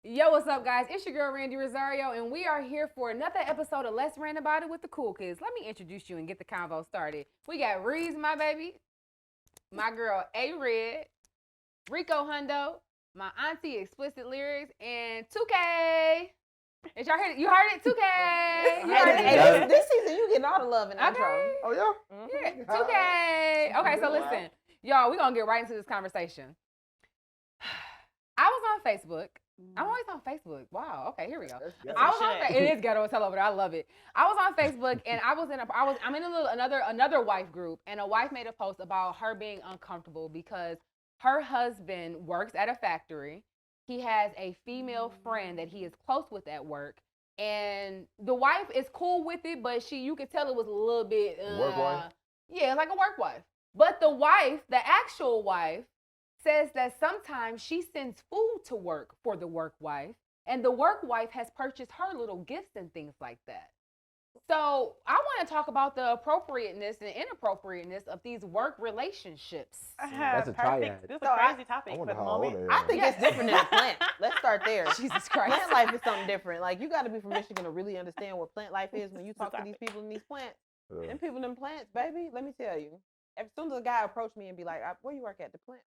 Yo, what's up, guys? It's your girl, Randy Rossario, and we are here for another episode of Let's Rant About It with the Cool Kids. Let me introduce you and get the convo started. We got Reese, my baby, my girl, A-Red, Rico Hundo, my auntie, Explicit Lyrics, and 2K. Did y'all hear it? You heard it? 2K. You heard it? This season, you getting all the love in the intro. Oh, yeah? Yeah, 2K. Okay, so listen. Y'all, we're going to get right into this conversation. I was on Facebook. I'm always on Facebook. Wow. Okay, here we go. I was on it is ghetto as hell over there. I love it. I was on Facebook and I'm in another wife group, and a wife made a post about her being uncomfortable because her husband works at a factory. He has a female friend that he is close with at work, and the wife is cool with it, but you could tell it was a little bit work wife? Yeah, like a work wife. But the actual wife, says that sometimes she sends food to work for the work wife, and the work wife has purchased her little gifts and things like that. So I want to talk about the appropriateness and inappropriateness of these work relationships. That's a triad. This is a crazy topic for the moment. I think it's different than a plant. Let's start there. Jesus Christ. Plant life is something different. Like, you got to be from Michigan to really understand what plant life is when you talk to these people in these plants. Yeah. Them people in them plants, baby, let me tell you. As soon as a guy approached me and be like, where you work at the plant?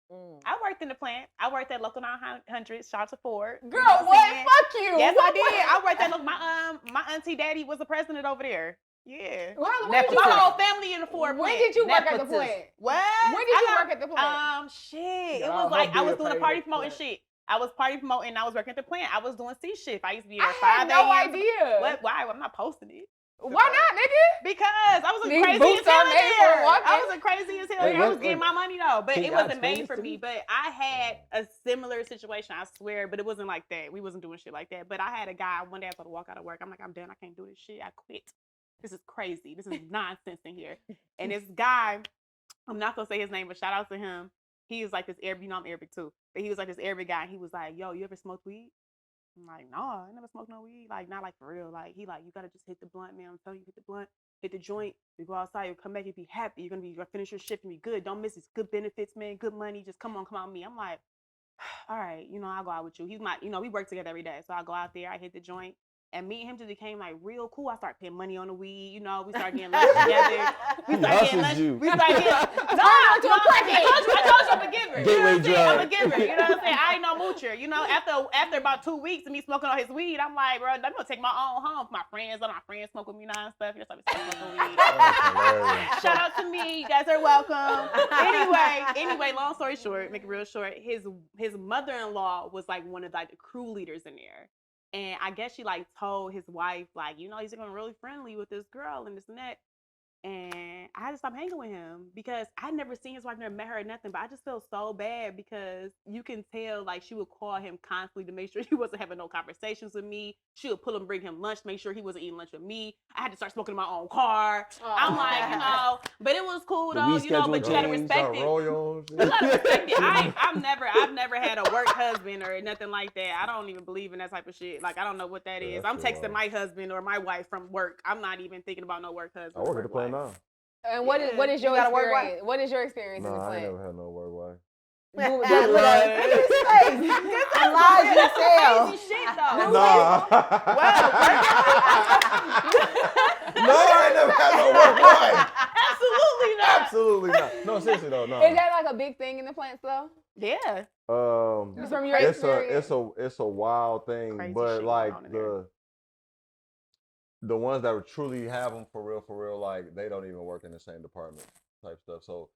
I worked in the plant. I worked at Local 900, shout out to Ford. Girl, what? Fuck you. Yes, what? I did. I worked at my auntie daddy was the president over there. Yeah. When My did you whole family in the Ford plant. When did you work at the plant? What? When did you work at the plant? Shit. It Y'all was like I was be doing a afraid party of the promoting plant. shit. I was party promoting. I was working at the plant. I was doing C shift. I used to be there I 5 had no a.m. idea. What? Why? I'm not posting it. Why not, nigga? Because I was These crazy boots as hell are made for there. walking. I was crazy as hell. Wait, I was wait, getting my money though, but Can it you wasn't explain made this for to me. me? But I had a similar situation, I swear, but it wasn't like that. We wasn't doing shit like that. But I had a guy one day I was to walk out of work. I'm like, I'm done. I can't do this shit. I quit. This is crazy. This is nonsense in here. And this guy, I'm not gonna say his name, but shout out to him. He was like this Arabic, you know I'm Arabic too, but he was like this Arabic guy. And he was like, yo, you ever smoked weed? I'm like, no, I never smoked no weed. Like, not like for real. Like, he like, you gotta just hit the blunt, man. I'm telling you, hit the blunt, hit the joint. We go outside, you'll come back, you'll be happy. You're gonna finish your shift and be good. Don't miss it. It's good benefits, man. Good money. Just come on with me. I'm like, all right, I'll go out with you. He's my, we work together every day. So I go out there, I hit the joint. And me and him just became like real cool. I started paying money on the weed, we started getting lunch together. We started getting lunch. You. We started getting Turn into a crackhead. I told you I'm a giver. Gateway You know what I'm saying? I'm a drug. giver. You know what I'm saying? I ain't no moocher. After about 2 weeks of me smoking on his weed, I'm like, bro, I'm gonna take my own home. My friends smoke with me now and stuff. You know, so I smoking weed. Shout out to me. You guys are welcome. Anyway, long story short, make it real short, his mother-in-law was like one of like the crew leaders in there. And I guess she like told his wife, like, he's going really friendly with this girl and this and that. And I had to stop hanging with him because I'd never seen his wife, never met her or nothing. But I just felt so bad because you can tell like she would call him constantly to make sure he wasn't having no conversations with me. She would pull him, bring him lunch, make sure he wasn't eating lunch with me. I had to start smoking in my own car. I'm like, but it was cool though, but you gotta respect it. You gotta respect it. I've never had a work husband or nothing like that. I don't even believe in that type of shit. Like I don't know what that is. I'm texting my husband or my wife from work. I'm not even thinking about no work husband. I work at the plant now. And what is your experience? What is your experience in the No, I plant? ain't never had no work wife. Look at his face. Elijah yourself. Crazy shit though. Nah. No, I ain't never had no work wife. Absolutely not. Absolutely not. No, seriously though, no. Is that like a big thing in the plants though? Yeah. Just from your it's experience? a wild thing, Crazy but shit like going on in there. the ones that truly have them for real, like they don't even work in the same department type stuff. So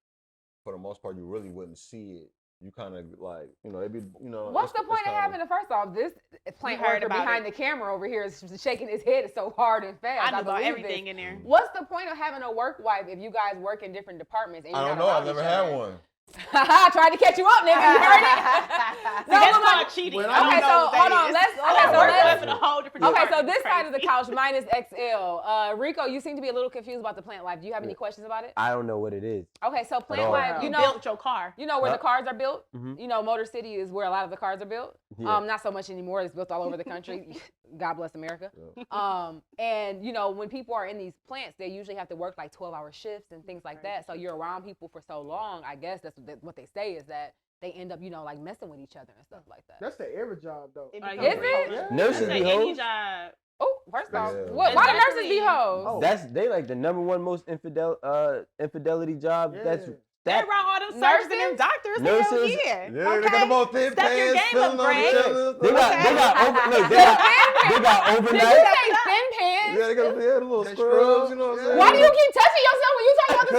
for the most part, you really wouldn't see it. You kind of like, it'd be, What's the point of having it? First off, this plant heard worker about behind the camera over here is shaking his head so hard and fast. I know about believe everything this. in there. What's the point of having a work wife if you guys work in different departments? And I you're don't not know. around I've never each had other? one. Haha, tried to catch you up, nigga. You heard it? See, that's called cheating. When I don't Okay, know so what that hold on. is. Let's. I got Okay, so work let's. life in a whole different Okay, so department. this It's side of the crazy. couch, mine is XL. Rico, you seem to be a little confused about the plant life. Do you have any questions about it? I don't know what it is. Okay, so plant all. life, You you know, built your car. you know where the Huh? cars are built. Mhm. You know, Motor City is where a lot of the cars are built. Yeah. Not so much anymore. It's built all over the country. God bless America. Yeah. And when people are in these plants, they usually have to work like 12-hour shifts and things like that. So you're around people for so long. I guess that's what they say is that they end up, like messing with each other and stuff like that. That's every job though. Is it? Yeah. Nurses That's be any hoes. job. Oh, first off, Yeah. why do nurses be hoes? Oh. They like the number one most infidelity job. Yeah. That's They that. around all them surgeons and them doctors. Hell Nurses? yeah. Yeah, they got them all thin Step your pants, game up, filling on each Brad. other. They got Did overnight. you say thin pants? Yeah, they got the little They scrubs, you know what I'm saying? Why do you keep touching yourself when you talking about the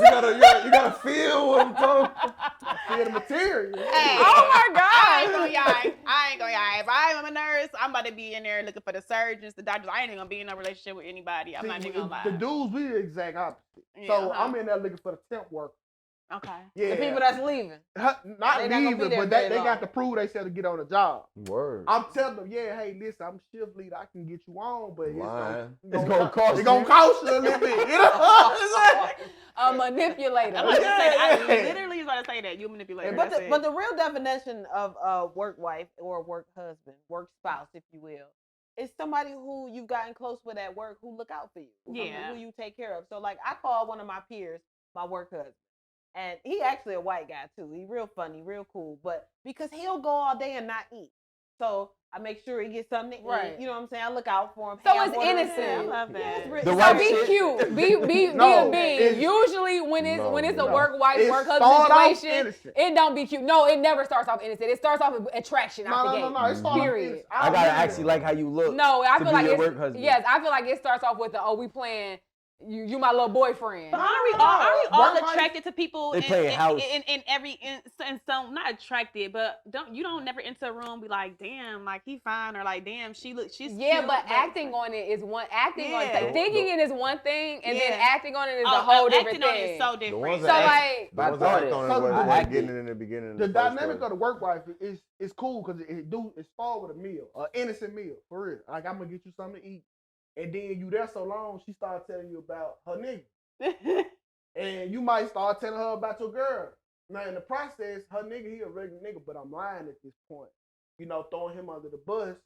Because scrubs? you gotta feel what I'm talking. Feel the material. Hey, Oh my God. I ain't gonna lie. If I'm a nurse, I'm about to be in there looking for the surgeons, the doctors. I ain't even gonna be in no relationship with anybody. I'm not even gonna lie. The dudes, we the exact opposite. Yeah, So I'm in there looking for the temp work. Okay. Yeah. The people that's leaving. Not They not gonna be leaving, there but very they long. got to prove they said to get on the job. Word. I'm telling them, yeah, hey, listen, I'm shift leader. I can get you on, but It's gonna cost It's gonna cost you a little bit. You know? A manipulator. I'm about to say that. I Yeah. literally was about to say that. You manipulator. But That's it. the real definition of work wife or work husband, work spouse, if you will, is somebody who you've gotten close with at work who look out for you. Yeah. Who you take care of. So like I call one of my peers my work husband. And he actually a white guy too. He real funny, real cool. But because he'll go all day and not eat. So I make sure he gets something to Right. eat. You know what I'm saying? I look out for him. So Hey, I'm it's ordering innocent. food. I love that. Yeah, it's real- The So wife be shit. cute. Be No, a being. it's- Usually when it's a No. work wife, It work start husband off situation, innocent. it don't be cute. No, it never starts off innocent. It starts off with attraction out the gate. No. It's all Period. innocent. I gotta actually like how you look. No, I to feel be like your it's work husband. yes. I feel like it starts off with the we playing. You my little boyfriend. But aren't we all Work life- attracted to people They in playing house. in some not attracted, but you don't never enter a room be like, damn, like he fine or like damn she's Yeah, cute, but acting on it is one. Acting on Yeah. it, thinking it is one thing, and then Yeah. acting on it is a whole different acting on it thing. is so The different. ones So that like, the ones I that thought act it. on So it the wasn't acting- getting it in the beginning. The in first dynamic place. of the work wife is cool because it start with a meal, an innocent meal, for real. Like I'm gonna get you something to eat, and then you there so long, she started telling you about her nigga, and you might start telling her about your girl. Now in the process, her nigga he a regular nigga, but I'm lying at this point. You know, throwing him under the bus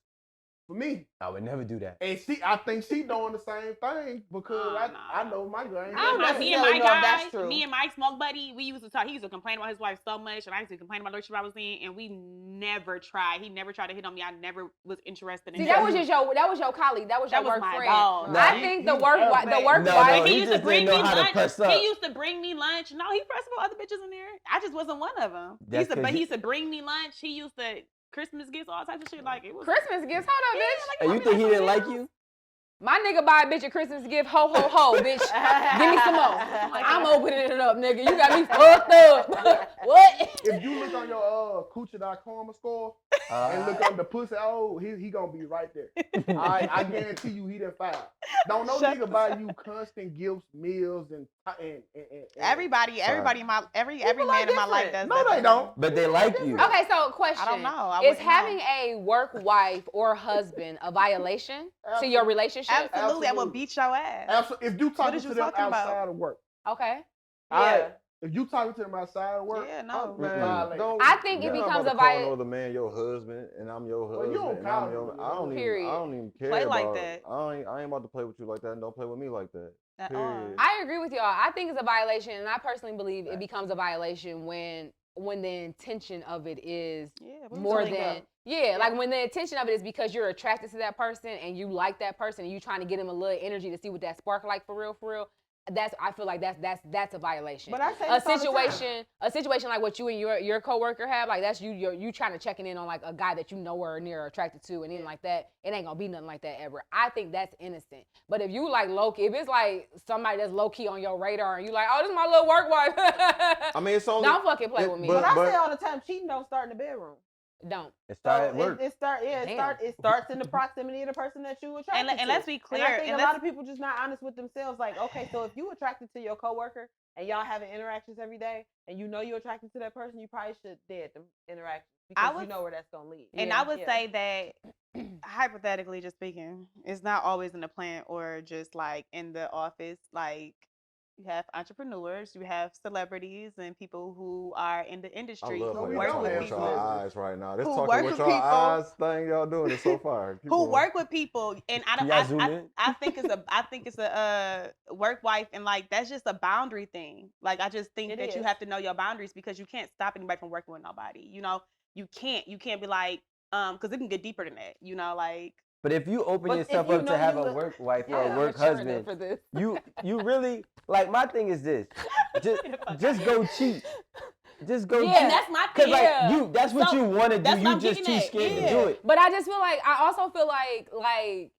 for me. I would never do that. And I think she doing the same thing because Oh, I know my girl. Ain't I don't doing that. me and necessarily my know if guy, that's true. me and my smoke buddy, we used to talk. He used to complain about his wife so much, and I used to complain about the relationship I was in, and we never tried. He never tried to hit on me. I never was interested in see, him. that was your colleague. That was your That was work my friend. dog. Nah, I think the work No, wife. He he used to just bring didn't me know how to lunch. press up. He used to bring me lunch. No, he pressed with other bitches in there. I just wasn't one of them. That's 'cause He used to bring me lunch. He used to Christmas gifts, all types of shit. Like it was Christmas gifts. Hold up, bitch. And you think he didn't like you? My nigga buy a bitch a Christmas gift. Ho ho ho, bitch. Give me some more. I'm opening it up, nigga. You got me fucked up. What? If you look on your Coochie.com score and look on the pussy, he gonna be right there. I guarantee you he done filed. Don't no nigga buy you constant gifts, meals, and everybody in my every People man are in my life different. does No, that. they don't. But they like you. Okay, so question. I don't know. I Is wouldn't having know. a work wife or husband a violation to your relationship? Absolutely, I will Absolutely. beat your ass. Absolutely. If you talking is to you them talking about? outside of work, Okay. alright. If you talking to them outside of work, Yeah, no. Man, don't, I think it you're not becomes about a to call vi- no other man your husband, and I'm your Well, husband. you don't and call I'm your, him I don't even. Period. I don't even care Play like about. that. I ain't about to play with you like that, and don't play with me like that. At all. Period. I agree with y'all. I think it's a violation, and I personally believe it becomes a violation when the intention of it is Yeah, more than like when the intention of it is because you're attracted to that person and you like that person and you trying to get him a little energy to see what that spark like for real. I feel like that's a violation. But I say a this all the time. situation like what you and your coworker have, like that's you trying to checking in on like a guy that you know or near or attracted to, and anything like that, it ain't gonna be nothing like that ever. I think that's innocent. But if you like low key, if it's like somebody that's low key on your radar and you like, oh, this is my little work wife. I mean, it's only. Don't fucking play with me. But I say all the time, cheating don't start in the bedroom. Don't. It started at work. It starts in the proximity of the person that you attracted to. And let's be clear. And I think and a lot of people just not honest with themselves. Like, okay, so if you attracted to your coworker and y'all having interactions every day, and you know you're attracted to that person, you probably should dead them interactions because you know where that's gonna lead. And I would say that, hypothetically just speaking, it's not always in the plant or just like in the office. Like you have entrepreneurs, you have celebrities, and people who are in the I industry love who how we y'all work don't talking with have with y'all people. eyes right now. This Who talking work with with y'all people. eyes thing y'all doing is so fire. Keep Who going. work with people, and Can y'all zoom in? I think it's a work wife, and like that's just a boundary thing. Like I just think It that you is. have to know your boundaries because you can't stop anybody from working with nobody. You know, you can't be like because it can get deeper than that. You know, like But if you open But yourself if you up know to have you a look- work wife or Yeah, a I'm work mature enough husband, for this. you really like my thing is this. Just go cheat. Just go Yeah. cheat. and that's my Cause thing. like that's what So, you want to do. that's what You I'm just getting too at. scared Yeah. to do it. But I just feel like I also feel like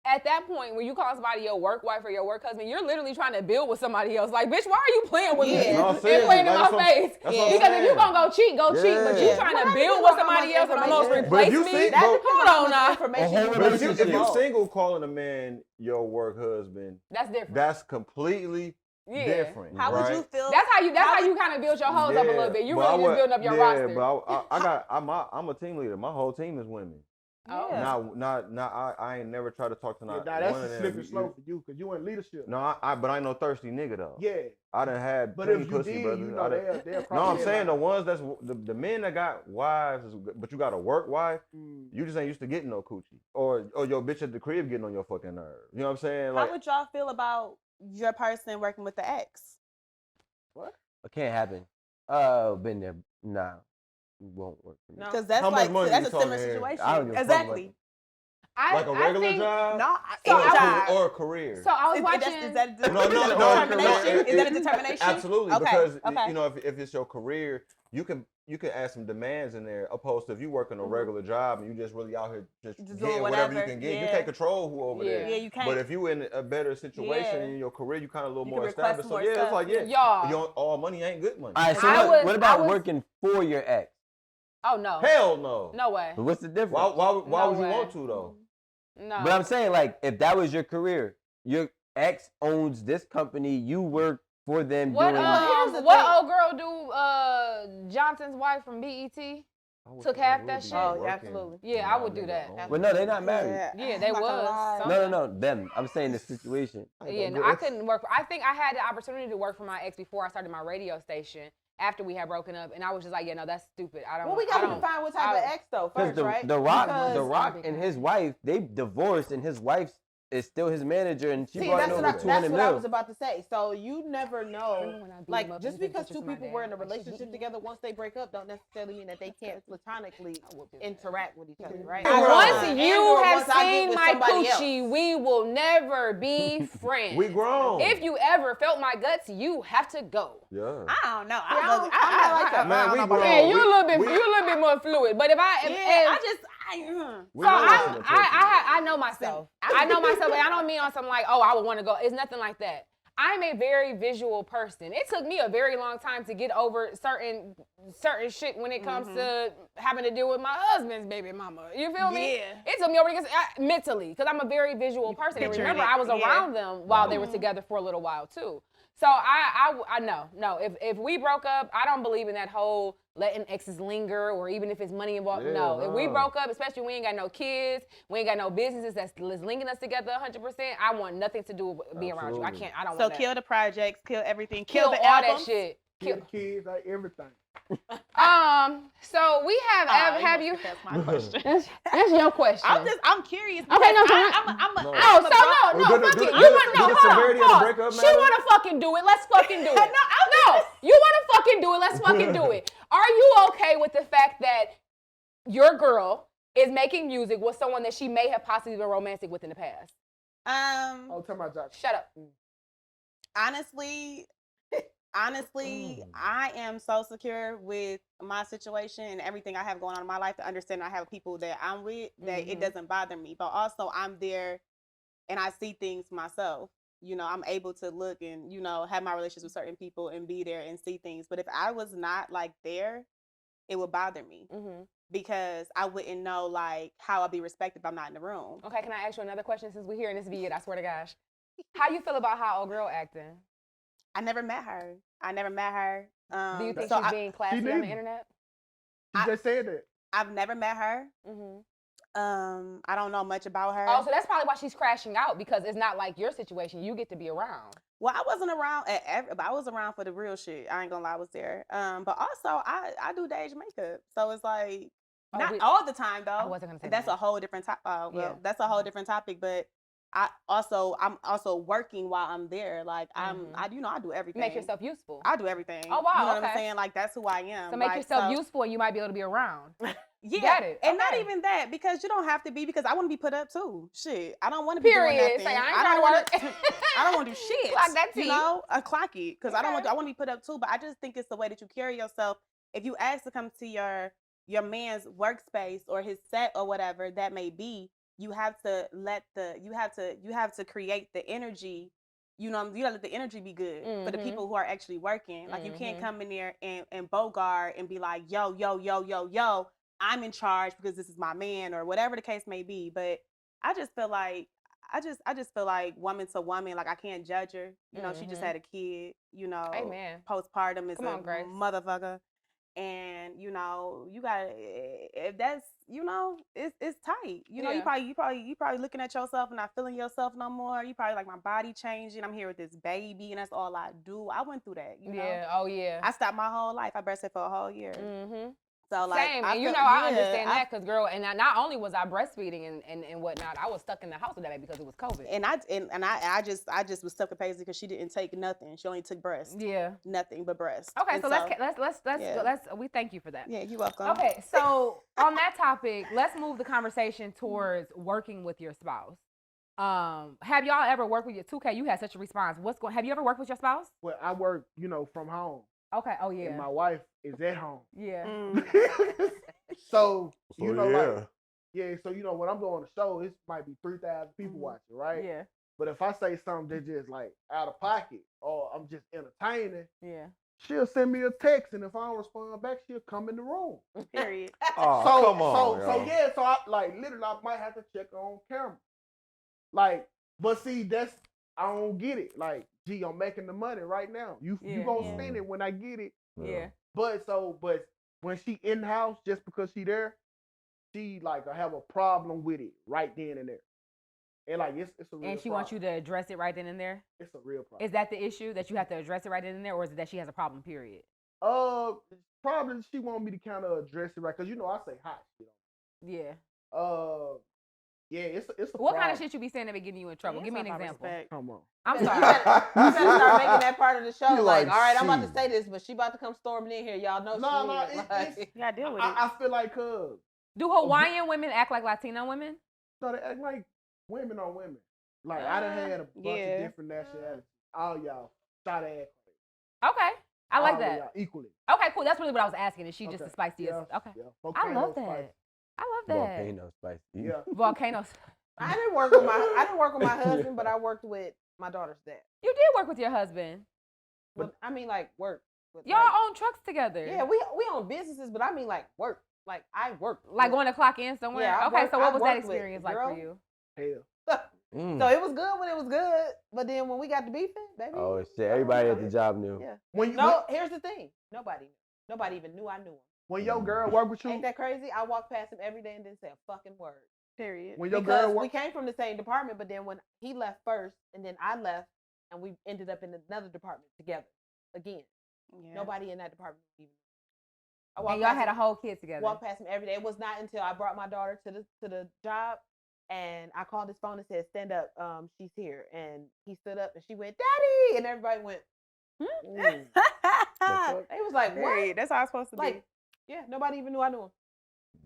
at that point when you call somebody your work wife or your work husband, you're literally trying to build with somebody else. Like, bitch, why are you playing with me Yeah. No, I'm and saying, playing in like, my face? that's what I'm Because if you saying. gonna go cheat, go cheat. But you Yeah. trying Well, to that build depends with on how somebody much else and almost information- But if replace you me. think- That But- depends Hold on how on much now. information whole you But really if you involved. single calling a man your work husband, That's different. that's completely Yeah. different. How would right? you feel? That's how you kind of build your hoes up a little bit. You but really I just would- building up your yeah, roster. But I'm a team leader. My whole team is women. Oh. Yeah. I ain't never tried to talk to Yeah, not nah, that's one a of them. slippery slope for you because you in leadership. No, but I ain't no thirsty nigga though. Yeah, I done had but plenty if you pussy, did, brother. you I know done- they'll No, cross I'm their saying the line. ones that's the men that got wives, but you got a work wife. Mm. You just ain't used to getting no coochie, or your bitch at the crib getting on your fucking nerves. You know what I'm saying? How Like, would y'all feel about your person working with the ex? It can't happen. Been there. Nah, it won't work for me. No. Because that's How much like money that's you a similar talking here? situation. I don't give a fuck Exactly. like a regular think, job, No, So or, I a was- or a career. So I was Is watching. that a No, determination? Is that a it- determination? Absolutely, Okay, because okay. you know if it's your career, you can add some demands in there. Opposed to if you working a regular job and you just really out here just Just getting doing whatever you whatever, can get. You yeah. can't control who over there. Yeah, you can't. But if you in a better situation Yeah. in your career, you kind of a little You more can request established. more So yeah, stuff, it's like yeah, Y'all. all money ain't good money. All right, so I what was- about working for your ex? Oh no. Hell no. No way. But what's the difference? Why No would you way. want to though? No. But I'm saying, like, if that was your career, your ex owns this company, you work for them What doing. here's the what thing. old girl do Johnson's wife from BET? Took half that shit? Oh, yeah, absolutely. Yeah, I would do that. But no, they're not married. Yeah, they I'm not gonna was. lie. Some- No, them. I'm saying the situation. Yeah, no, I couldn't work. I think I had the opportunity to work for my ex before I started my radio station. After we had broken up, and I was just like, yeah, no, that's stupid. I don't. Well, we I got to don't- define what type of ex though Because first, right? the Rock, Because- the Rock and his wife, they divorced, and his wife is still his manager, and she See, brought that's in what, over that's 200 what I was mil. about to say. So you never know. Remember when I beat him Like, up just and he took because pictures two of my people were in a dad? Like, she beat relationship me. together, once they break up, don't necessarily mean that they can't platonically interact with each other, right? And Once And you or have once I get seen with my somebody else. coochie, we will never be friends. We grown. If you ever felt my guts, you have to go. Yeah. I don't know. I'm not like that. Man, we grown. Yeah, you a little bit, we- you a little bit more fluid. But if I, if, Yeah, if- we so know what's in I'm, the pussy. I know myself. I know myself, and I don't mean on something like, oh, I would want to go. It's nothing like that. I'm a very visual person. It took me a very long time to get over certain shit when it comes to having to deal with my husband's baby mama. You feel me? Yeah. It took me over mentally because I'm a very visual person. And picturing remember, it, I was yeah. around them while they were together for a little while too. So I know. If we broke up, I don't believe in that whole letting exes linger or even if it's money involved. Yeah, no. If we no. broke up, especially we ain't got no kids, we ain't got no businesses that's linking us together 100%. I want nothing to do with being around you. I Absolutely. can't. I don't So want that. kill the projects, kill everything, Kill the all albums. that shit. Kill the kids, like everything. So we have you? That's my question. That's your question. I'm curious. Okay, no, because so No. Oh, so no, Do the- fuck do it. the- You do want the- no, do the hold on, severity of the pause. breakup She matter? wanna fucking do it. Let's fucking do it. No, you wanna fucking do it. Let's fucking do it. Are you okay with the fact that your girl is making music with someone that she may have possibly been romantic with in the past? Oh, tell my job. Shut up. honestly, I am so secure with my situation and everything I have going on in my life to understand I have people that I'm with that it doesn't bother me. But also I'm there and I see things myself. You know, I'm able to look and, you know, have my relationships with certain people and be there and see things. But if I was not like there, it would bother me because I wouldn't know like how I'd be respected if I'm not in the room. Okay, can I ask you another question since we're here in this vid? I swear to gosh. How you feel about how old girl acting? I never met her. Do you think so she's being classy on the needed. internet? You just said that. I've never met her. I don't know much about her. Oh, so that's probably why she's crashing out, because it's not like your situation. You get to be around. Well, I wasn't around but I was around for the real shit. I ain't gonna lie, I was there. But also I do the age makeup, so it's like not all the time though. I wasn't gonna say that's that. a whole different topic. Yeah. That's a whole different topic. But I'm also working while I'm there. Like I do everything. Make yourself useful. I do everything. Oh, wow, You know what okay. I'm saying? Like that's who I am. So make yourself useful, and you might be able to be around. Yeah, Got it. and not Okay. even that, because you don't have to be, because I want to be put up too. Shit, I don't want to be doing Period. nothing. Say, I ain't don't trying to wanna- work. I don't want to do shit. Clock that You tea. know, clock it, because I want to be put up too. But I just think it's the way that you carry yourself. If you ask to come to your man's workspace or his set or whatever that may be, you have to create the energy. You know, you gotta let the energy be good for the people who are actually working. Like you can't come in there and bogart and be like, yo, I'm in charge because this is my man, or whatever the case may be. But I just feel like woman to woman, like I can't judge her. You know, she just had a kid, you know, Amen. Postpartum is Come on, Grace. motherfucker. And you know, you gotta, if that's, you know, it's tight. You know, you probably looking at yourself and not feeling yourself no more. You probably like, my body changing. I'm here with this baby, and that's all I do. I went through that. You know? Yeah. Oh yeah. I stopped my whole life. I breastfed for a whole year. Mm-hmm. So like, Same, and you know, I understand that, because girl, and not only was I breastfeeding and whatnot, I was stuck in the house with that baby because it was COVID. And I just was stuck with Paisley because she didn't take nothing. She only took breast. Yeah. Nothing but breast. Okay, And so let's we thank you for that. Yeah, you're welcome. Okay, so on that topic, let's move the conversation towards working with your spouse. Have y'all ever worked with your 2K? You had such a response. Have you ever worked with your spouse? Well, I work, you know, from home. Okay. Oh yeah. And my wife is at home. Yeah. So you know, yeah. so you know, when I'm doing a show, it might be 3,000 people watching, right? Yeah. But if I say something that's just like out of pocket, or I'm just entertaining, Yeah. she'll send me a text, and if I don't respond back, she'll come in the room. Period. Oh, come on, so I like literally I might have to check her on camera. Like, but see, I don't get it. Like, gee, I'm making the money right now. You gonna spend it when I get it. Yeah. But when she in the house, just because she there, she like I have a problem with it right then and there. And like it's a real And she problem. wants you to address it right then and there? It's a real problem. Is that the issue, that you have to address it right then and there, or is it that she has a problem, period? Probably she want me to kind of address it right, because you know I say hot shit. Yeah. Yeah, it's a What problem. kind of shit you be saying that be getting you in trouble? Yeah, Give me an it's not example. respect. Come on. I'm You sorry. gotta start making that part of the show. You Like, like, all right, I'm about to she- say this, but she about to come storming in here. Y'all know No, she is. it's You gotta deal with it. I feel like Do Hawaiian women act like Latino women? no, they act like women on women. Like I done had a bunch of different nationalities. All y'all try to act Okay. I like all that. y'all equally. Okay, cool. That's really what I was asking. Is she just Okay. the spiciest? Yeah, Okay. yeah. I love Volcano that. spice. I love that. Volcano spicy. Yeah. Volcanoes. I didn't work with my husband, but I worked with my daughter's dad. You did work with your husband. But I mean, like work. With, Y'all like, own trucks together. yeah, we own businesses, but I mean like work. Like I work. Like going to clock in somewhere? Yeah, okay, so what was that worked with experience like girl. for you? Hell. So it was good when it was good, but then when we got to beefing, baby. Oh shit! Everybody at the job knew. Yeah. When Here's the thing. Nobody even knew I knew him. when your girl work with you, Ain't that crazy? I walked past him every day and didn't say a fucking word. Period. when your Because girl we work, came from the same department, but then when he left first and then I left, and we ended up in another department together again. Yeah. Nobody in that department even. I And y'all had a whole kid together. walk past him every day. It was not until I brought my daughter to the job, and I called his phone and said, "Stand up, she's here." And he stood up and she went, "Daddy," and everybody went. It was like, Period. what? That's how it's supposed to Like, be. yeah, nobody even knew I knew him.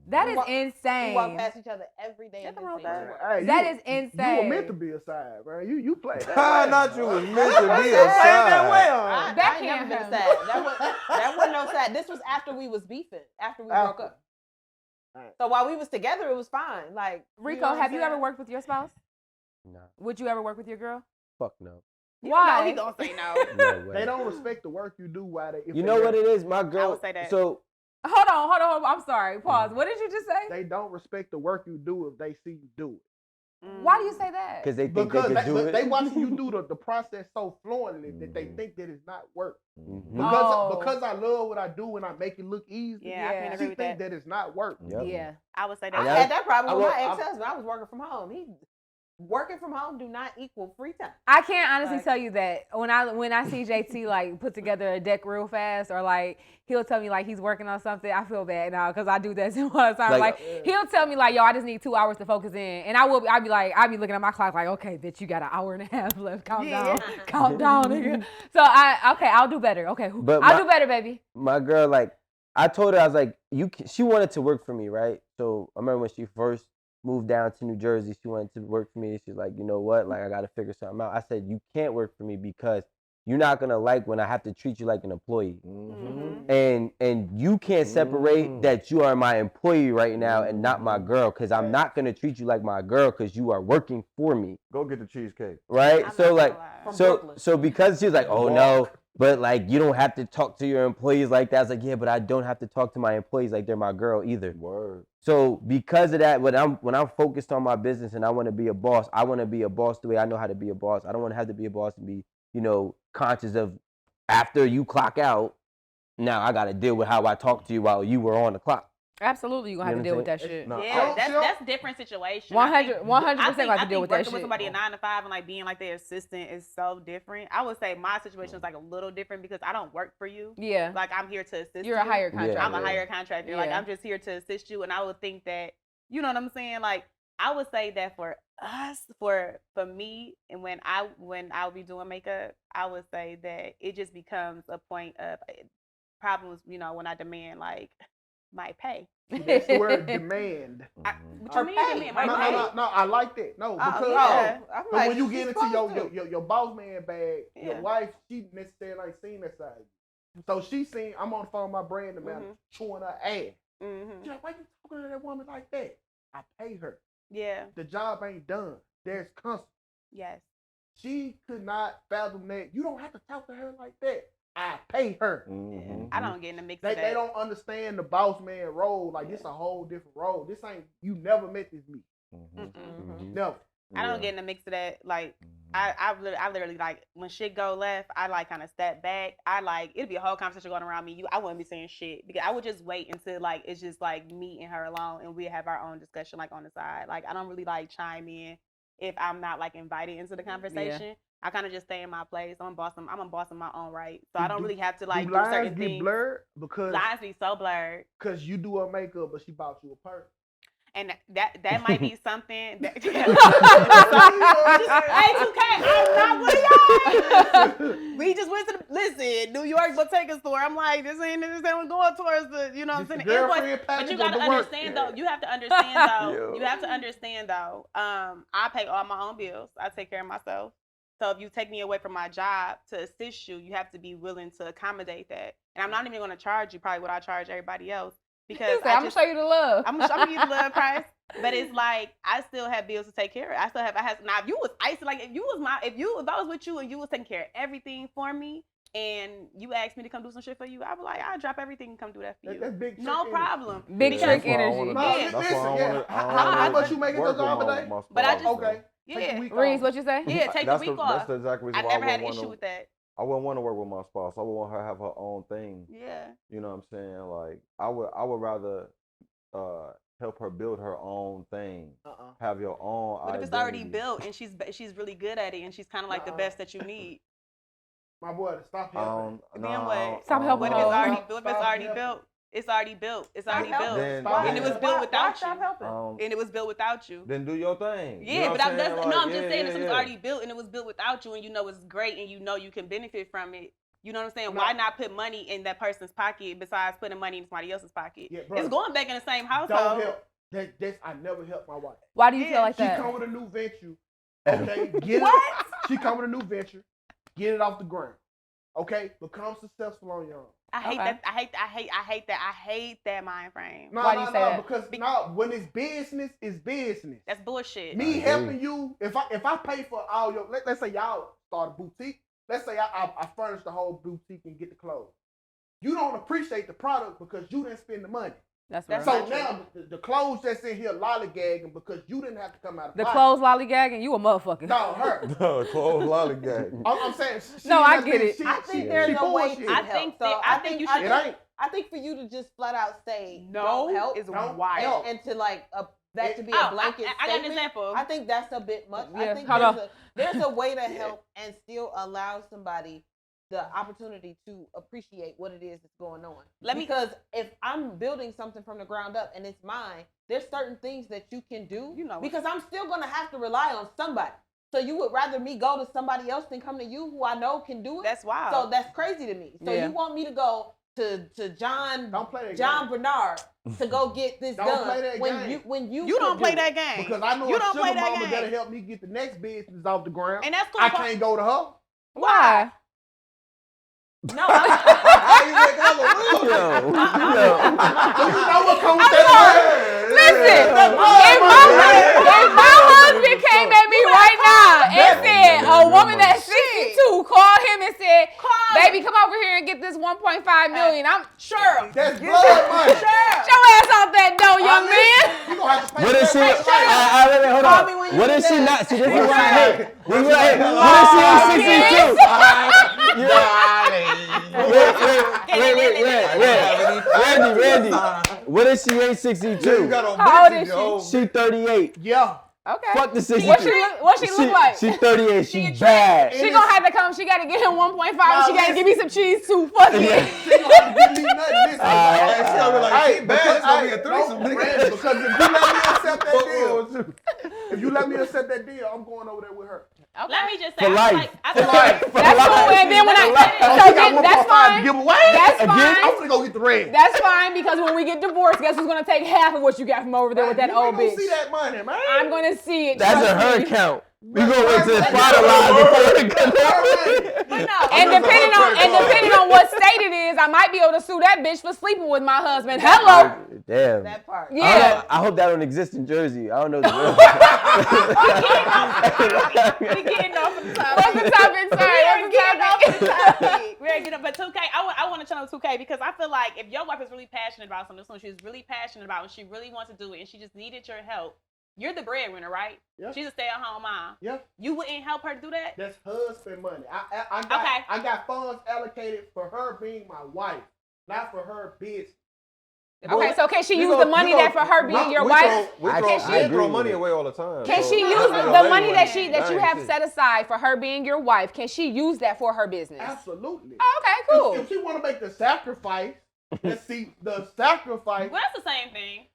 That We is walk- insane. We walk past each other every day. Nothing and wrong didn't with say that. a word. hey, That you, is You were insane. meant to be a side, bro. You played that. I well. thought you was meant to be a Played that side. well. I That ain't never can't been a happen. side. That wasn't no side. This was after we was beefing. After we broke up. Alright. So while we was together, it was fine. Like Rico, know what I'm have you ever saying? worked with your spouse? Nah, Would you ever work with your girl? fuck no. You Why? know he gonna say no. No way. They don't respect the work you do. Why they? If You they know what there. it is, my girl. would say that. So Hold on. I'm sorry. Pause. What did you just say? They don't respect the work you do if they see you do it. Why do you say that? Because they think Because they can do it. they watching you do the process so fluently that they think that it's not work. Mhm. Because I love what I do and I make it look easy. Yeah, I can She agree with think that. that it's not work. Yep. Yeah. I would say I that. had that problem with I my will- ex-husband. I was working from home. Working from home do not equal free time. I can't honestly Like- tell you that when I see JT like put together a deck real fast, or like he'll tell me like he's working on something, I feel bad now because I do that all the time. Like he'll tell me like, yo, I just need 2 hours to focus in, and I'd be looking at my clock like, okay, bitch, you got an hour and a half left. Calm down, nigga. So I'll do better. Okay, I'll do better, baby. My girl, like, I told her, I was like, she wanted to work for me, right? So I remember when she first moved down to New Jersey, she wanted to work for me. She's like, you know what? Like, I got to figure something out. I said, you can't work for me because you're not going to like when I have to treat you like an employee. And you can't separate that you are my employee right now and not my girl, because I'm not going to treat you like my girl because you are working for me. Go get the cheesecake. Right? I'm So not like, gonna lie. so because she was like, oh no, but like you don't have to talk to your employees like that. I was like, yeah, but I don't have to talk to my employees like they're my girl either. Word. So because of that, when I'm focused on my business and I want to be a boss, I want to be a boss the way I know how to be a boss. I don't want to have to be a boss and be, conscious of after you clock out, now I got to deal with how I talk to you while you were on the clock. Absolutely, you gonna have to deal with that shit. No, Yeah, that's different situation. 100% gonna have to I deal with think that working shit. with somebody at 9 to 5 and like being like their assistant is so different. I would say my situation is like a little different because I don't work for you. Yeah. Like I'm here to assist You're you. a higher contractor. I'm a higher contractor. Like Yeah. I'm just here to assist you, and I would think that, you know what I'm saying? Like I would say that for us, for me, and when I would be doing makeup, I would say that it just becomes a point of problems. When I demand like my pay. That's the word demand. What you mean demand? My pay? No, I like that. No, because I'm but like, when you she's get into supposed to. your boss man bag, your Yeah. wife, she necessarily ain't seen that side. So she seen, I'm on the phone with my brand manager chewing her ass. She's like, why you talking to that woman like that? I pay her. Yeah. The job ain't done. There's consequences. Yes. She could not fathom that. You don't have to talk to her like that. I pay her. I don't get in the mix They of that. they don't understand the boss man role. Like it's a whole different role. This ain't, you never met this me. Never. I don't get in the mix of that. Like I literally like when shit go left, I like kind of step back. I like it'd be a whole conversation going around me. I wouldn't be saying shit because I would just wait until like it's just like me and her alone, and we have our own discussion like on the side. Like I don't really like chime in if I'm not like invited into the conversation. I kind of just stay in my place. I'm a boss in my own right, so I don't really have to like do lines certain get things. blurred because Lines be so blurred. Because you do her makeup, but she bought you a purse. And that might be something that Hey, 2K, I'm not with y'all. We just went to the New York Bottega store. I'm like, this ain't going towards the, you know what I'm saying? Girlfriend But you package gotta of the work. understand though. You have to understand though. You have to understand though. I pay all my own bills. I take care of myself. So if you take me away from my job to assist you, you have to be willing to accommodate that. And I'm not even going to charge you probably what I charge everybody else. Because I'm gonna show you the love. I'm gonna give you the love price, but it's like I still have bills to take care of. Now if you was if I was with you and you was taking care of everything for me, and you asked me to come do some shit for you, I'd be like, I'll drop everything and come do that for you. That's big No trick problem. Big trick energy. How much you make it those hours a day? But I just Okay. yeah. Reese, what you say? Yeah, take the week off. That's the exact reason I why never had an wouldn't issue wanna- with that. I wouldn't want to work with my spouse. I would want her to have her own thing. Yeah. You know what I'm saying? Like I would rather help her build her own thing. Have your own But if it's already built and she's really good at it and she's kind of like the best that you need. My boy, stop helping. Then what? Stop helping. What if it's her. already built? If it's already built, it's already built. It's already built. Then- And it was built without you. Stop helping. And it was built without you. Then do your thing. Yeah, You know but what I'm saying? I'm just Like, saying if yeah, it's already built and it was built without you and you know it's great and you know you can benefit from it. You know what I'm saying? No. Why not put money in that person's pocket besides putting money in somebody else's pocket? Yeah, bro. It's going back in the same household. Don't help. I never help my wife. Why do you feel like She that? come with a new venture. Okay, get What? it. She come with a new venture. Get it off the ground. Okay, become successful on your own. I hate Okay. that. I hate that mind frame. No, Why do you say that? Because when it's business, it's business. That's bullshit. Me helping you, if I pay for all your, let's say y'all start a boutique. Let's say I furnish the whole boutique and get the clothes. You don't appreciate the product because you didn't spend the money. That's So real. now the clothes that's in here lollygagging because you didn't have to come out of The pocket. clothes lollygagging, you a motherfucker. No, her. No, close lollygag. I'm saying. No, I get it. I think there's a way to I help. think So that- I think you should- It ain't. I think for you to just flat out say No don't help is Don't wild. help. and to like that to be Oh, a blanket I got an statement, example. I think that's a bit much. Yeah, I think hold on. there's a way to help and still allow somebody the opportunity to appreciate what it is that's going on. Because if I'm building something from the ground up and it's mine, there's certain things that you can do. Because I'm still gonna have to rely on somebody. So you would rather me go to somebody else than come to you who I know can do it? That's wild. So that's crazy to me. So you want me to go to John Bernard to go get this Don't done play that when game. you don't do play it. that game. Because I know you a don't sugar play that mama game. that'll help me get the next business off the ground. And that's cool. I can't go to her. Why? No, How you make up a rule? Yo. You know what comes with that? Listen, if my husband came at me right now and said a woman that's 62 called him and said, baby, come over here and get this 1.5 million, I'm sure. That's blood money. Get your ass out that door, young man. You gonna have to pay What if she? that. Wait, hold Call me when on. you What if get she that. not? See, this is what I hate. What if she ain't 62? Randy. What if she ain't 62? How old is She 38. Yeah. Okay. Fuck the 62. What she look like? She 38. She bad. She gonna have to come. She gotta get him 1.5. She gotta give me some cheese too. Fuck it. She gonna have to give me nothing. Listen. She gonna be like, she bad, it's gonna be a threesome, no, nigga. because if you let me accept that deal, if you let me accept that deal, I'm going over there with her. Okay. Let me just say, For life. I feel like That's cool. And then when Oh, so she got then that's 1.5 fine. Give away. That's I'm fine. gonna go get the red. That's fine because when we get divorced, guess who's gonna take half of what you got from over there with that You old ain't gonna bitch? see that money, man. I'm gonna see it. That's trust a her me. account. We gonna wait till it's finalized before it comes out. But no, And depending on what state it is, I might be able to sue that bitch for sleeping with my husband. Hello. Damn. that part. Yeah. I hope that don't exist in Jersey. I don't know. we getting off of the topic. What's the topic? Sorry. What's the topic? We're getting up, but 2K. I want to channel 2K because I feel like if your wife is really passionate about something, she's really passionate about, and she really wants to do it, and she just needed your help. You're the breadwinner, right? Yeah. She's a stay-at-home mom. Yeah. You wouldn't help her do that? That's husband money. I got funds allocated for her being my wife, not for her business. Okay, so can she use the money that for her being your wife? We Can throw she- money away all the time. Can so she I use feel the like money that anyway. you have set aside for her being your wife? Can she use that for her business? Absolutely. Oh, okay, cool. If she want to make the sacrifice, let's see the sacrifice. Well, that's the same thing.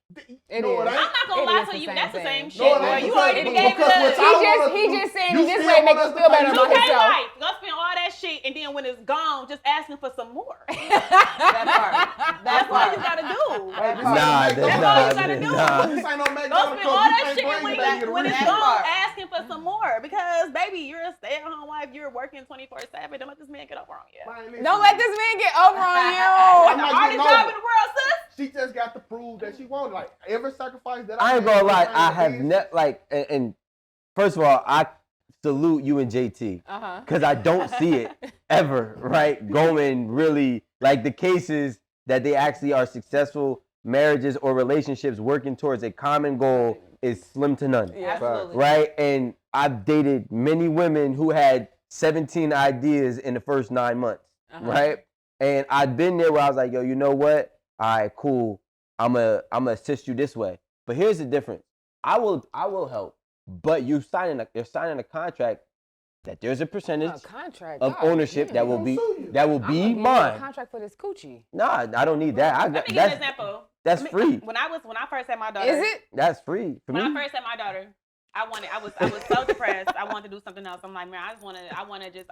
It No, is. it ain't. I'm not gonna It lie is to the you. same That's the thing. same shit. No, it Boy. ain't You because- already gave it because up. what He just saying You it this still way make want him us to feel pay better you about 2K himself. life. Go spend all that shit, and then when it's gone, just asking for some more. That's what you gotta do. Nah, That's all you gotta do. This ain't no Go McDonald's spend all that because shit you when, can't bring when it it's back. gone, asking for some more. Because, baby, you're a stay-at-home wife. You're working 24/7. Don't let this man get over on you. Don't let this man get over on I'm you. not The hardest getting job over. in the world, sis. She just got to prove that she wanted. Like every sacrifice that I ain't made gonna lie. behind I the have business, and first of all, I salute you and JT Uh-huh. because I don't see it ever, right? Going really like the cases that they actually are successful marriages or relationships working towards a common goal is slim to none, Yeah. Absolutely. right? And I've dated many women who had 17 ideas in the first 9 months, Uh-huh. right? And I've been there where I was like, yo, you know what? All right, cool. I'm gonna assist you this way. But here's the difference. I will help, but you're signing a contract that there's a percentage A contract of God ownership damn. that will Who be gonna sue you? that will I'm gonna be give you a mine. contract for this coochie. Nah, I don't need that. Let me give you an example. That's free. When I first had my daughter. Is it? That's free for When me. I first had my daughter, I was so depressed. I wanted to do something else. I'm like, man, I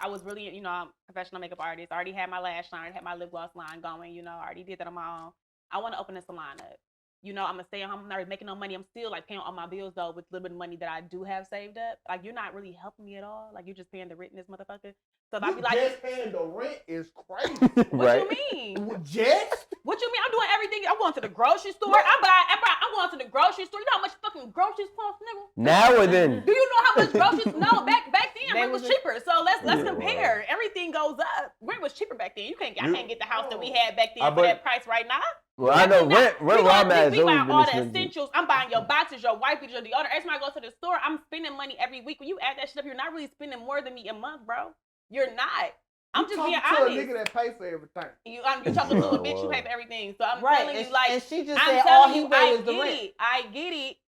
was really, I'm a professional makeup artist. I already had my lash line, had my lip gloss line going, I already did that on my own. I want to open a salon up. I'm gonna stay at home. I'm not making no money. I'm still like paying all my bills though with a little bit of money that I do have saved up. Like you're not really helping me at all. Like you're just paying the rent in this motherfucker. So if I be like, just paying the rent is crazy. what Right. you mean? Just? What you mean? I'm doing everything. I'm going to the grocery store. I'm going to the grocery store. You know how much fucking groceries cost, nigga? Now or then. Do you know how much groceries? No, back then saying rent was cheaper. So let's compare. Everything goes up. Rent was cheaper back then. I can't get the house that we had back then for that price right now. Well, I know rent where I'm at is we always buying been all the expensive. essentials. I'm buying your boxes, your wipe, your deodorant. Every time I go to the store, I'm spending money every week. When you add that shit up, you're not really spending more than me a month, bro. You're not. I'm just being honest. You talking to a nigga that pay for everything. You talking to a bitch who pay for everything. So I'm telling you, like, and she just I'm said telling all you, he paid was the rent.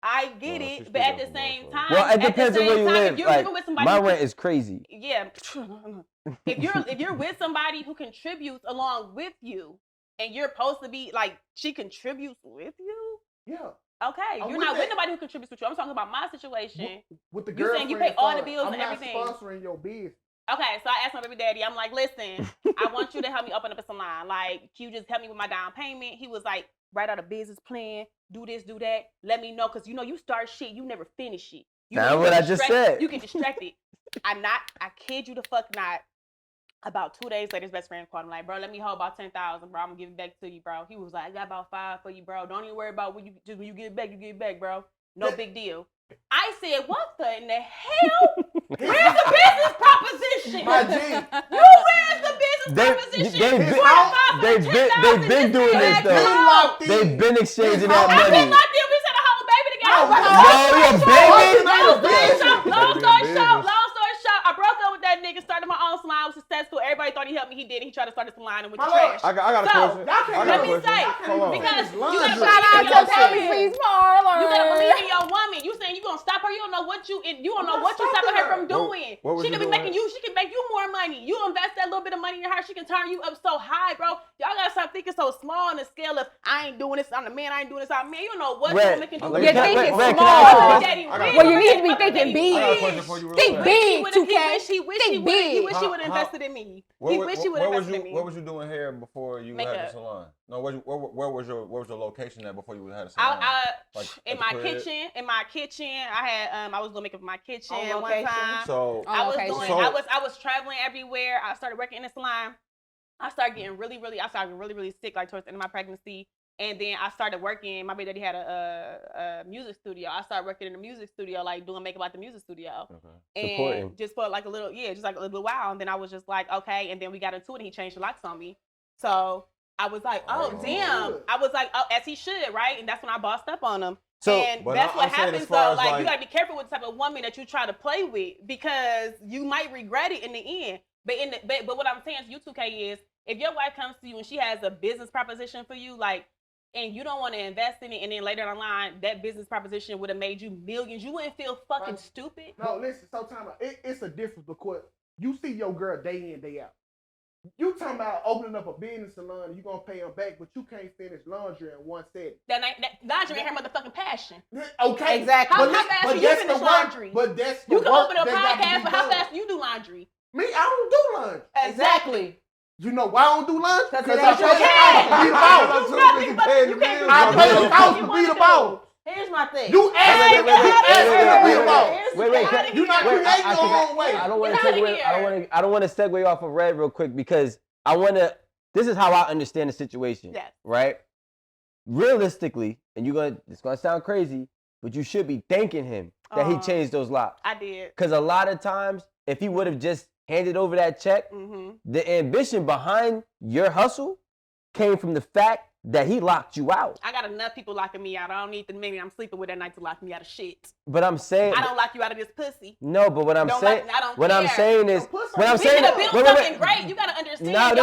I get it, but at the same time, well, it depends on where you live. If you're like, with somebody my rent is crazy. Yeah. if you're with somebody who contributes along with you, and you're supposed to be like, she contributes with you. Yeah. Okay, you're not with nobody who contributes with you. I'm talking about my situation. With the you girlfriend, saying you pay all the bills and everything. I'm not sponsoring your business. Okay, so I asked my baby daddy, I'm like, listen, I want you to help me open up a salon. Like, can you just help me with my down payment? He was like, write out a business plan, do this, do that. Let me know, because you start shit, you never finish it. That's what I just said. You get distracted. I kid you the fuck not. About 2 days later, his best friend called him like, bro, let me hold about 10,000, bro. I'm gonna give it back to you, bro. He was like, I got about 5 for you, bro. Don't even worry about when you get it back, you get it back, bro. No big deal. I said, what in the hell? Where's the business proposition? My G. Where's the business proposition? They've been doing this though. They've been exchanging that I've money. been locked in. We said a whole baby together. Long story short, I broke up with that nigga, started my own salon, was successful. Everybody thought he helped me. He did. He tried to start a salon and went to trash. I got a question. Let me say, because you gotta shout out to Baby Please Parlor. You gotta believe in your woman. You saying you gonna stop her? You don't know what you stopping her from doing. She can be making you. She can make you more money. You invest that little bit of money in her, she can turn you up so high, bro. Y'all gotta stop thinking so small on the scale of I ain't doing this. I'm the man. I ain't doing this. I'm man. You don't know what woman can do. You're thinking small. Well, you need to be thinking big. Think big, 2K. He wish he would have invested in me. He wish he would have invested in me. What was you doing here before you had the salon? No, where was your location at before you had a salon? In my kitchen. I had I was doing makeup in my kitchen one time. So I was traveling everywhere. I started working in the salon. I started getting really sick like towards the end of my pregnancy. And then I started working. My baby daddy had a music studio. I started working in the music studio, like doing makeup at the music studio. Okay. And just for like a little while. And then I was just like, okay. And then we got into it and he changed the locks on me. So I was like, oh, damn. I was like, oh, as he should, right? And that's when I bossed up on him. So, and that's what happens though. Like, you gotta be careful with the type of woman that you try to play with because you might regret it in the end. But what I'm saying to you, 2K, is if your wife comes to you and she has a business proposition for you, like, and you don't want to invest in it, and then later down the line, that business proposition would have made you millions, you wouldn't feel fucking stupid? No, listen, sometimes it's a difference because you see your girl day in, day out. You talking about opening up a business salon and you gonna pay them back, but you can't finish laundry in one setting. That laundry ain't her motherfucking passion. Okay, exactly. How fast can you finish laundry? But that's the you can work open a podcast, but how done. fast can you do laundry? Me, I don't do laundry. Exactly. You know why I don't do lunch? Because I pay the house to be the boss. Here's my thing. You ask me to be the boss. Wait. You're not creating your own way. I don't want to segue. I don't want to segue off of Red real quick because I want to. This is how I understand the situation. Yes. Right. Realistically, and it's gonna sound crazy, but you should be thanking him that he changed those locks. I did. Because a lot of times, if he would have just handed over that check, the ambition behind your hustle came from the fact that he locked you out. I got enough people locking me out. I don't need the many I'm sleeping with at night to lock me out of shit. But I'm saying I don't lock you out of this pussy. No, but what I'm saying, what I'm saying is, what I'm saying is, something great. You gotta understand. Wait.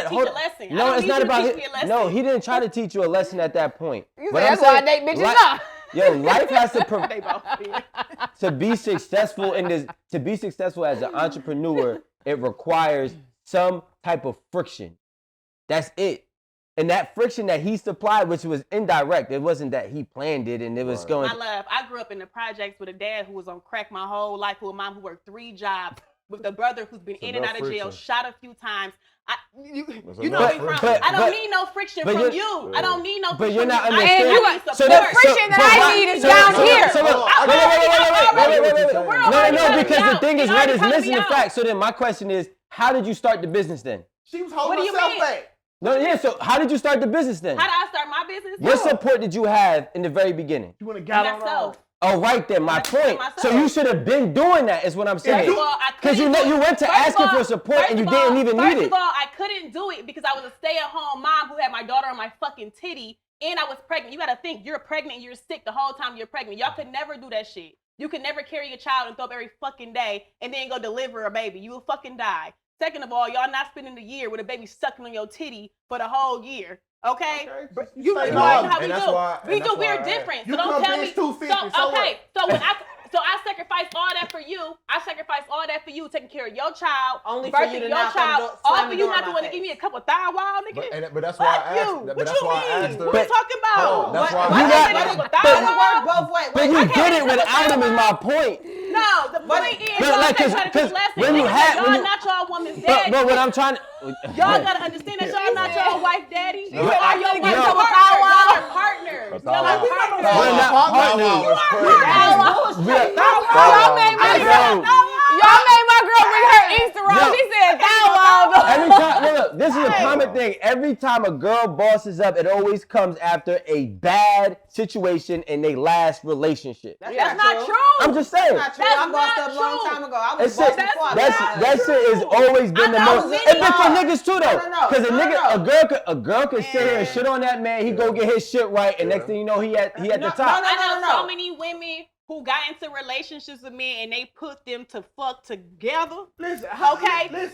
Hold on. No, it's not about it. No, he didn't try to teach you a lesson at that point. That's why I date bitches now. Yo, life has to be successful in this. To be successful as an entrepreneur, it requires some type of friction. That's it. And that friction that he supplied, which was indirect, it wasn't that he planned it and it was going. My love, I grew up in the projects with a dad who was on crack my whole life, with a mom who worked 3 jobs, with a brother who's been in and out of jail, shot a few times. You know me from. I don't need no friction from you. I don't need no friction. But you're not understanding. The friction that I need is down here. No, because the thing is, Red is missing the fact. So then my question is, how did you start the business then? She was holding herself back. No, yeah, so how did you start the business then? How did I start my business? What support did you have in the very beginning? You want to get myself. Oh, right then, my point. So you should have been doing that, is what I'm saying. Because you went to asking for support and you didn't even need it. First of all, I couldn't do it because I was a stay-at-home mom who had my daughter on my fucking titty, and I was pregnant. You gotta think, you're pregnant and you're sick the whole time you're pregnant. Y'all could never do that shit. You could never carry a child and throw up every fucking day and then go deliver a baby. You will fucking die. Second of all, y'all not spending the year with a baby sucking on your titty for the whole year. Okay? You know how we do. We're different. So don't tell me. So I sacrificed all that for you. I sacrificed all that for you, taking care of your child, only for you to your child. All for you not to want to give me a couple thigh wall, nigga. But that's why I asked. What you mean? What are you talking about? That's why it work both ways. But you did it without him, is my point. No, the point is, y'all trying to teach lessons. Y'all not y'all woman's daddy. But what I'm trying to... Y'all gotta understand that y'all not y'all wife daddy. Y'all are partners. Y'all are partners. We're not partners. Y'all made my girl bring her Easter roll. She said thou. Every time, look, this is a common thing. Every time a girl bosses up, it always comes after a bad situation in their last relationship. That's not true. I'm just saying. That's I bossed up a long time ago. I was bossed up. That shit has always been the most. It's been for niggas too though. Because a girl could sit here and shit on that man. He go get his shit right, and next thing you know, he at the top. I know so many women who got into relationships with men and they put them to fuck together. Listen,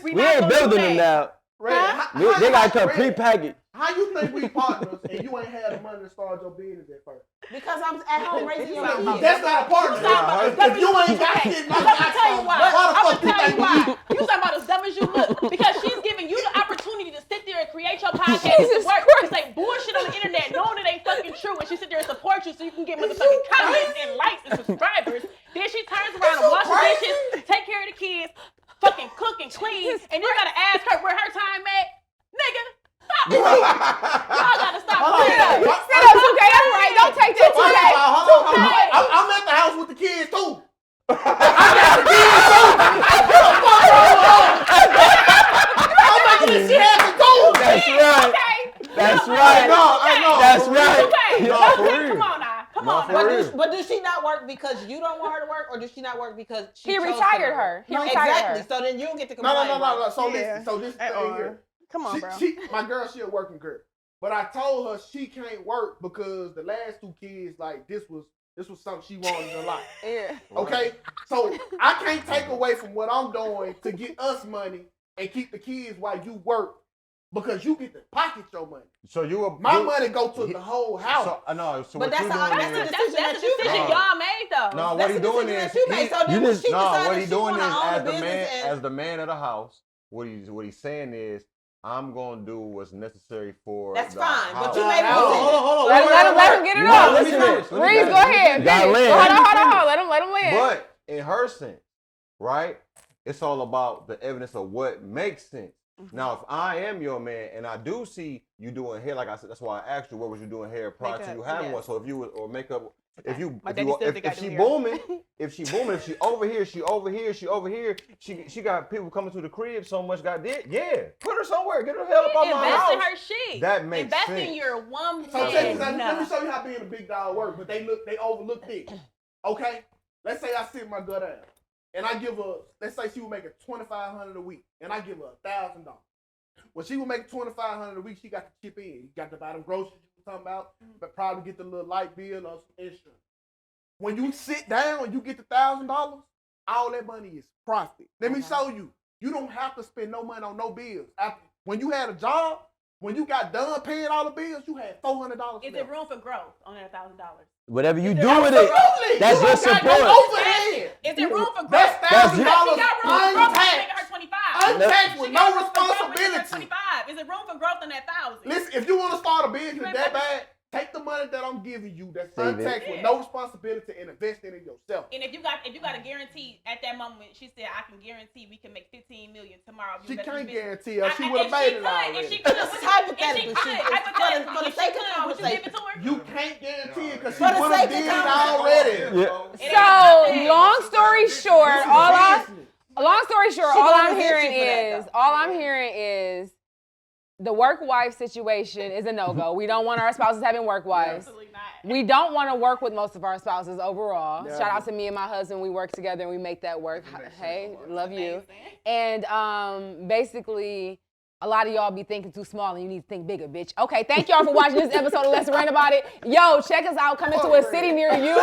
we ain't building them now. They gotta come prepackaged. How you think we partners and you ain't had the money to start your business at first? Because I'm at home raising your kids. That's not a partnership. If you ain't got shit, let me tell you why. I'm gonna tell you why. You talking about as dumb as you look because she's giving you the opportunity to sit there and create your podcast to work to say bullshit on the internet, knowing it ain't fucking true, and she sit there and support you so you can get motherfucking comments and likes and subscribers. Then she turns around and washes dishes, take care of the kids, fucking cook and clean, and you gotta ask her where her time at, nigga. Y'all gotta stop playing. Sit up, 2K. That's right. Don't take that 2K. I'm at the house with the kids too. I got the kids too. I'm making this shit happen too. That's right. That's right. That's right. Come on now. Come on now. But does she not work because you don't want her to work, or does she not work because he retired her? He retired her. So then you don't get to complain. No. So this thing here. Come on, bro. My girl, she a working girl. But I told her she can't work because the last two kids, like, this was something she wanted in life. Yeah. Okay? So I can't take away from what I'm doing to get us money and keep the kids while you work because you get to pocket your money. So my money go to the whole house. So but what you doing is... That's the decision y'all made, though. No, what he doing is... What he doing is, as the man of the house, what he's saying is, I'm gonna do what's necessary for. That's the fine, house. but you made a decision. Hold on. Let him get it off. Reese, go ahead. Hold on. Let him land. But in her sense, right? It's all about the evidence of what makes sense. Mm-hmm. Now, if I am your man and I do see you doing hair, like I said, that's why I asked you, what was you doing hair prior to you having one? So if you or makeup. If she booming, if she over here, she got people coming to the crib so much. Put her somewhere. Get her the hell up out my house. Invest in her shit. That makes sense. Invest in your woman. So let me show you how being a big dog work. But they overlook this. Okay, let's say I sit my gut down and I give her. Let's say she was making $2,500 a week, and I give her $1,000. When she was making $2,500 a week, she got to chip in. You got to buy them groceries. Talking about, but probably get the little light bill or some insurance. When you sit down and you get the $1,000, all that money is profit. Let me show you. You don't have to spend no money on no bills. When you had a job, when you got done paying all the bills, you had $400. Is there room for growth on that $1,000? Whatever you do with it, that's your support. Is there room for growth? That's $1,000 untaxed with no responsibility. 25. Is there room for growth on that 1,000? Listen, if you want to start a business that bad, take the money that I'm giving you that's untaxed with no responsibility and invest in it yourself. And if you got a guarantee at that moment, she said, I can guarantee we can make $15 million tomorrow. She can't guarantee her. She would have made it already. If she could, hypothetically, for the sake of conversation, would you give it to her? You can't guarantee it because she would have did it already. So, long story short, all I'm hearing is the work wife situation is a no-go. We don't want our spouses having work wives. Absolutely not. We don't want to work with most of our spouses overall. Yeah. Shout out to me and my husband. We work together and we make that work. Hey, love you. Amazing. And basically, a lot of y'all be thinking too small and you need to think bigger, bitch. Okay, thank y'all for watching this episode of Let's Rant About It. Yo, check us out. Coming to a city near you.